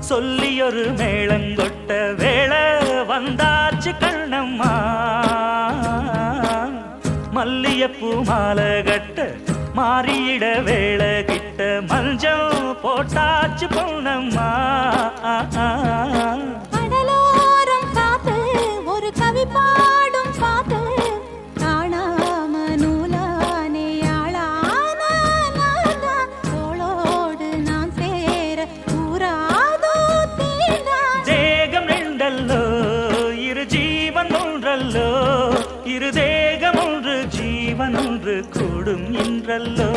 சொல்லியொரு மேளங்கொட்ட வேளை வந்தாச்சு கண்ணம்மா மல்லியப்பூ மாலை கட்ட மாறியிட வேளை கிட்ட மஞ்சள் போட்டாச்சு பொன்னம்மா கடலோரம் காத்து ஒரு கவி பாடும் பாத்து காணாம நூலானே தோளோடு நான் சேர கூறாதோ தீண்டா தேகம் ரெண்டல்லோ இரு ஜீவன் ஒன்றல்லோ இரு தேகம் ஒன்று ஜீவன் ஒன்று கூடும் என்றல்லோ